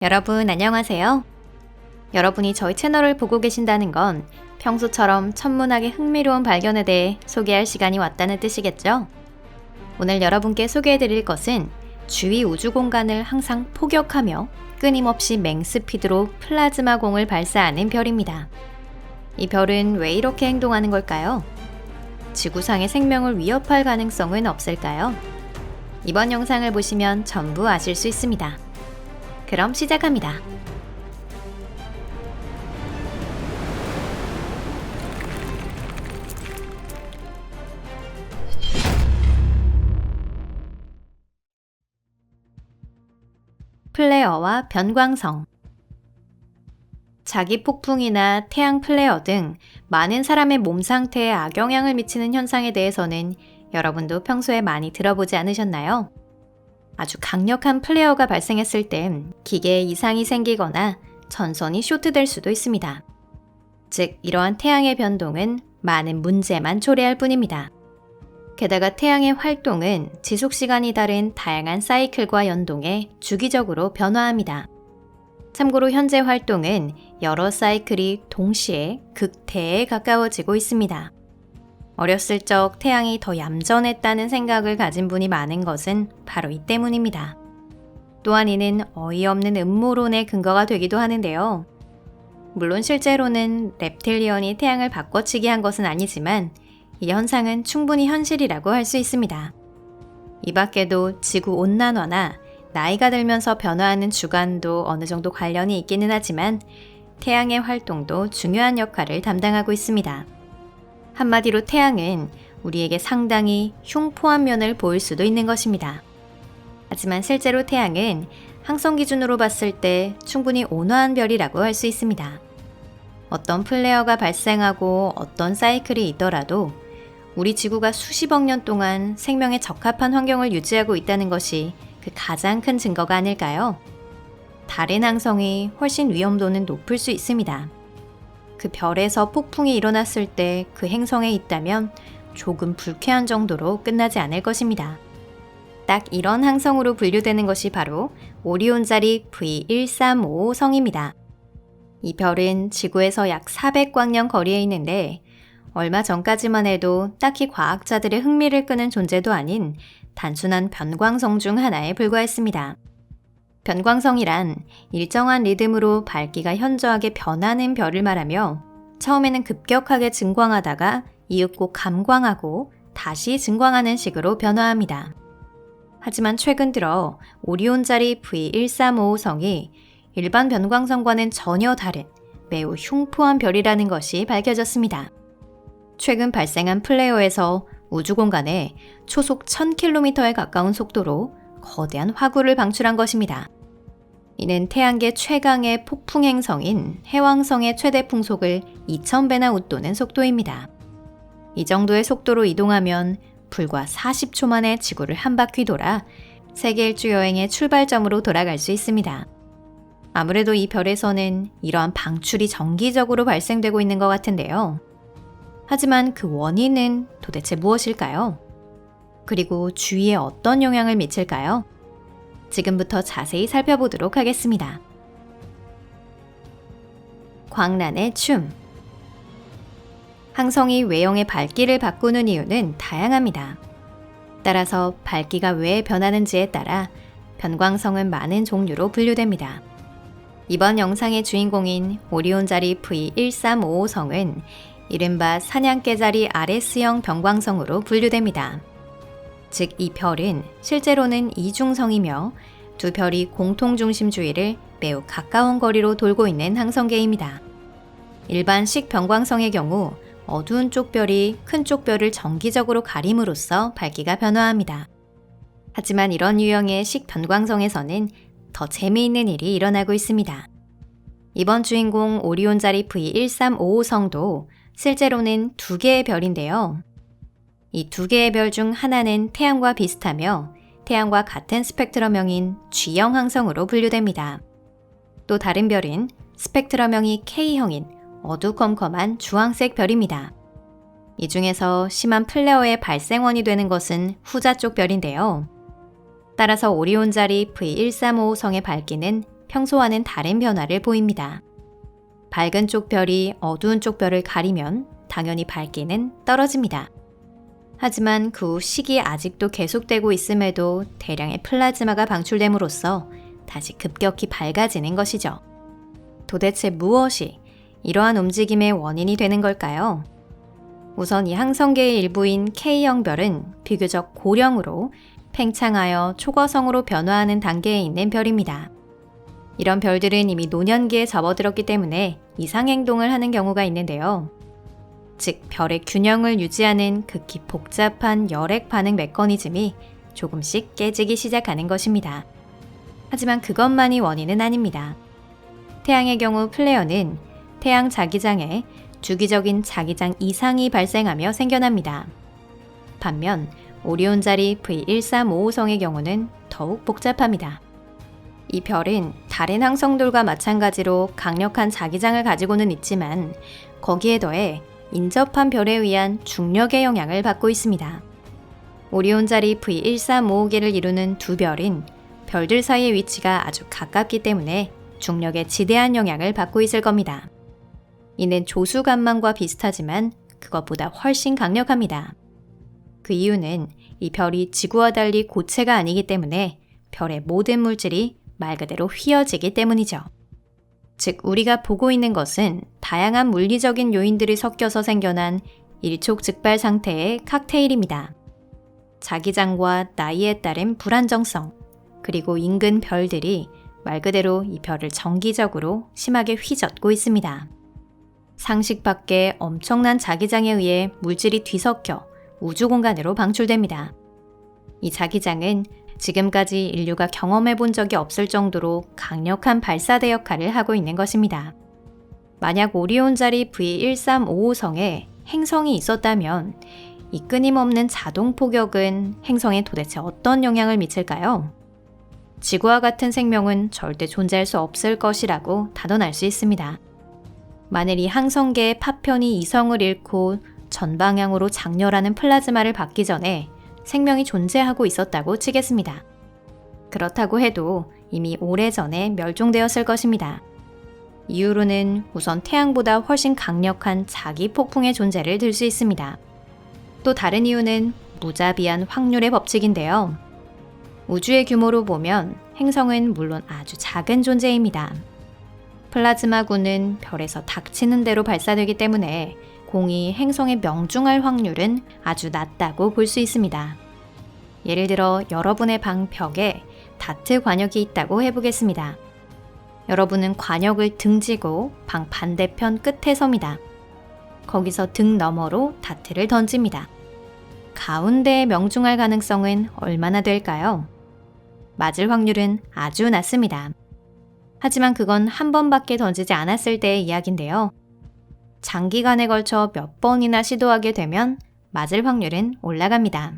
여러분 안녕하세요. 여러분이 저희 채널을 보고 계신다는 건 평소처럼 천문학의 흥미로운 발견에 대해 소개할 시간이 왔다는 뜻이겠죠? 오늘 여러분께 소개해드릴 것은 주위 우주 공간을 항상 포격하며 끊임없이 맹스피드로 플라즈마 공을 발사하는 별입니다. 이 별은 왜 이렇게 행동하는 걸까요? 지구상의 생명을 위협할 가능성은 없을까요? 이번 영상을 보시면 전부 아실 수 있습니다. 그럼 시작합니다. 플레어와 변광성. 자기 폭풍이나 태양 플레어 등 많은 사람의 몸 상태에 악영향을 미치는 현상에 대해서는 여러분도 평소에 많이 들어보지 않으셨나요? 아주 강력한 플레어가 발생했을 땐 기계에 이상이 생기거나 전선이 쇼트될 수도 있습니다. 즉, 이러한 태양의 변동은 많은 문제만 초래할 뿐입니다. 게다가 태양의 활동은 지속시간이 다른 다양한 사이클과 연동해 주기적으로 변화합니다. 참고로 현재 활동은 여러 사이클이 동시에 극대에 가까워지고 있습니다. 어렸을 적 태양이 더 얌전했다는 생각을 가진 분이 많은 것은 바로 이 때문입니다. 또한 이는 어이없는 음모론의 근거가 되기도 하는데요. 물론 실제로는 렙틸리언이 태양을 바꿔치기 한 것은 아니지만 이 현상은 충분히 현실이라고 할 수 있습니다. 이 밖에도 지구 온난화나 나이가 들면서 변화하는 주간도 어느 정도 관련이 있기는 하지만 태양의 활동도 중요한 역할을 담당하고 있습니다. 한마디로 태양은 우리에게 상당히 흉포한 면을 보일 수도 있는 것입니다. 하지만 실제로 태양은 항성 기준으로 봤을 때 충분히 온화한 별이라고 할 수 있습니다. 어떤 플레어가 발생하고 어떤 사이클이 있더라도 우리 지구가 수십억 년 동안 생명에 적합한 환경을 유지하고 있다는 것이 그 가장 큰 증거가 아닐까요? 다른 항성이 훨씬 위험도는 높을 수 있습니다. 그 별에서 폭풍이 일어났을 때 그 행성에 있다면 조금 불쾌한 정도로 끝나지 않을 것입니다. 딱 이런 항성으로 분류되는 것이 바로 오리온자리 V1355성입니다. 이 별은 지구에서 약 400광년 거리에 있는데 얼마 전까지만 해도 딱히 과학자들의 흥미를 끄는 존재도 아닌 단순한 변광성 중 하나에 불과했습니다. 변광성이란 일정한 리듬으로 밝기가 현저하게 변하는 별을 말하며 처음에는 급격하게 증광하다가 이윽고 감광하고 다시 증광하는 식으로 변화합니다. 하지만 최근 들어 오리온자리 V1355성이 일반 변광성과는 전혀 다른 매우 흉포한 별이라는 것이 밝혀졌습니다. 최근 발생한 플레어에서 우주 공간에 초속 1000km에 가까운 속도로 거대한 화구를 방출한 것입니다. 이는 태양계 최강의 폭풍 행성인 해왕성의 최대 풍속을 2000배나 웃도는 속도입니다. 이 정도의 속도로 이동하면 불과 40초 만에 지구를 한 바퀴 돌아 세계 일주 여행의 출발점으로 돌아갈 수 있습니다. 아무래도 이 별에서는 이러한 방출이 정기적으로 발생되고 있는 것 같은데요. 하지만 그 원인은 도대체 무엇일까요? 그리고 주위에 어떤 영향을 미칠까요? 지금부터 자세히 살펴보도록 하겠습니다. 광란의 춤. 항성이 외형의 밝기를 바꾸는 이유는 다양합니다. 따라서 밝기가 왜 변하는지에 따라 변광성은 많은 종류로 분류됩니다. 이번 영상의 주인공인 오리온자리 V1355성은 이른바 사냥개자리 RS형 변광성으로 분류됩니다. 즉, 이 별은 실제로는 이중성이며 두 별이 공통중심 주위를 매우 가까운 거리로 돌고 있는 항성계입니다. 일반식 변광성의 경우 어두운 쪽 별이 큰 쪽 별을 정기적으로 가림으로써 밝기가 변화합니다. 하지만 이런 유형의 식 변광성에서는 더 재미있는 일이 일어나고 있습니다. 이번 주인공 오리온자리 V1355성도 실제로는 두 개의 별인데요. 이 두 개의 별 중 하나는 태양과 비슷하며 태양과 같은 스펙트럼형인 G형 항성으로 분류됩니다. 또 다른 별은 스펙트럼형이 K형인 어두컴컴한 주황색 별입니다. 이 중에서 심한 플레어의 발생원이 되는 것은 후자 쪽 별인데요. 따라서 오리온자리 V1355성의 밝기는 평소와는 다른 변화를 보입니다. 밝은 쪽 별이 어두운 쪽 별을 가리면 당연히 밝기는 떨어집니다. 하지만 그 후 식이 아직도 계속되고 있음에도 대량의 플라즈마가 방출됨으로써 다시 급격히 밝아지는 것이죠. 도대체 무엇이 이러한 움직임의 원인이 되는 걸까요? 우선 이 항성계의 일부인 K형 별은 비교적 고령으로 팽창하여 초거성으로 변화하는 단계에 있는 별입니다. 이런 별들은 이미 노년기에 접어들었기 때문에 이상행동을 하는 경우가 있는데요. 즉, 별의 균형을 유지하는 극히 복잡한 열액 반응 메커니즘이 조금씩 깨지기 시작하는 것입니다. 하지만 그것만이 원인은 아닙니다. 태양의 경우 플레어는 태양 자기장에 주기적인 자기장 이상이 발생하며 생겨납니다. 반면 오리온 자리 V1355성의 경우는 더욱 복잡합니다. 이 별은 다른 항성들과 마찬가지로 강력한 자기장을 가지고는 있지만 거기에 더해 인접한 별에 의한 중력의 영향을 받고 있습니다. 오리온 자리 V1355개를 이루는 두 별은 별들 사이의 위치가 아주 가깝기 때문에 중력에 지대한 영향을 받고 있을 겁니다. 이는 조수간만과 비슷하지만 그것보다 훨씬 강력합니다. 그 이유는 이 별이 지구와 달리 고체가 아니기 때문에 별의 모든 물질이 말 그대로 휘어지기 때문이죠. 즉, 우리가 보고 있는 것은 다양한 물리적인 요인들이 섞여서 생겨난 일촉즉발 상태의 칵테일입니다. 자기장과 나이에 따른 불안정성, 그리고 인근 별들이 말 그대로 이 별을 정기적으로 심하게 휘젓고 있습니다. 상식 밖의 엄청난 자기장에 의해 물질이 뒤섞여 우주 공간으로 방출됩니다. 이 자기장은 지금까지 인류가 경험해 본 적이 없을 정도로 강력한 발사대 역할을 하고 있는 것입니다. 만약 오리온 자리 V1355성에 행성이 있었다면 이 끊임없는 자동 포격은 행성에 도대체 어떤 영향을 미칠까요? 지구와 같은 생명은 절대 존재할 수 없을 것이라고 단언할 수 있습니다. 만일 이 항성계의 파편이 이성을 잃고 전방향으로 장렬하는 플라즈마를 받기 전에 생명이 존재하고 있었다고 치겠습니다. 그렇다고 해도 이미 오래전에 멸종되었을 것입니다. 이유로는 우선 태양보다 훨씬 강력한 자기 폭풍의 존재를 들 수 있습니다. 또 다른 이유는 무자비한 확률의 법칙인데요. 우주의 규모로 보면 행성은 물론 아주 작은 존재입니다. 플라즈마구는 별에서 닥치는 대로 발사되기 때문에 공이 행성에 명중할 확률은 아주 낮다고 볼 수 있습니다. 예를 들어 여러분의 방 벽에 다트 관역이 있다고 해보겠습니다. 여러분은 관역을 등지고 방 반대편 끝에 섭니다. 거기서 등 너머로 다트를 던집니다. 가운데에 명중할 가능성은 얼마나 될까요? 맞을 확률은 아주 낮습니다. 하지만 그건 한 번밖에 던지지 않았을 때의 이야기인데요. 장기간에 걸쳐 몇 번이나 시도하게 되면 맞을 확률은 올라갑니다.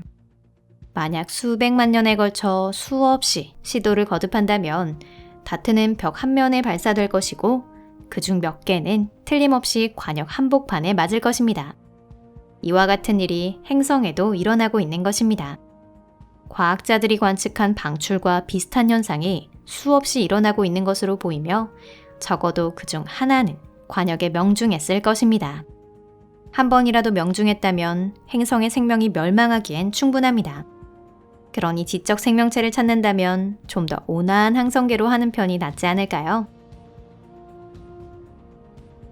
만약 수백만 년에 걸쳐 수없이 시도를 거듭한다면 다트는 벽 한 면에 발사될 것이고 그중 몇 개는 틀림없이 관역 한복판에 맞을 것입니다. 이와 같은 일이 행성에도 일어나고 있는 것입니다. 과학자들이 관측한 방출과 비슷한 현상이 수없이 일어나고 있는 것으로 보이며 적어도 그중 하나는 관역에 명중했을 것입니다. 한 번이라도 명중했다면 행성의 생명이 멸망하기엔 충분합니다. 그러니 지적 생명체를 찾는다면 좀 더 온화한 항성계로 하는 편이 낫지 않을까요?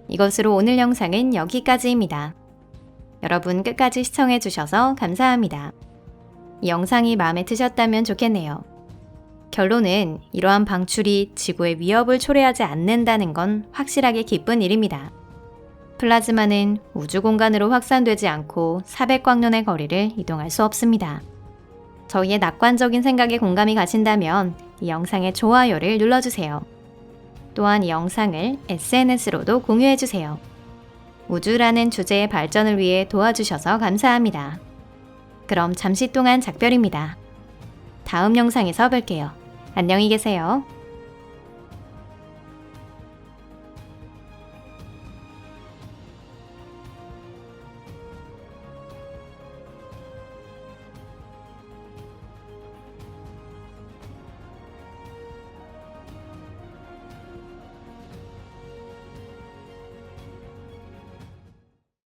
이것으로 오늘 영상은 여기까지입니다. 여러분 끝까지 시청해주셔서 감사합니다. 이 영상이 마음에 드셨다면 좋겠네요. 결론은 이러한 방출이 지구의 위협을 초래하지 않는다는 건 확실하게 기쁜 일입니다. 플라즈마는 우주 공간으로 확산되지 않고 400광년의 거리를 이동할 수 없습니다. 저희의 낙관적인 생각에 공감이 가신다면 이 영상에 좋아요를 눌러주세요. 또한 이 영상을 SNS로도 공유해주세요. 우주라는 주제의 발전을 위해 도와주셔서 감사합니다. 그럼 잠시 동안 작별입니다. 다음 영상에서 뵐게요. 안녕히 계세요.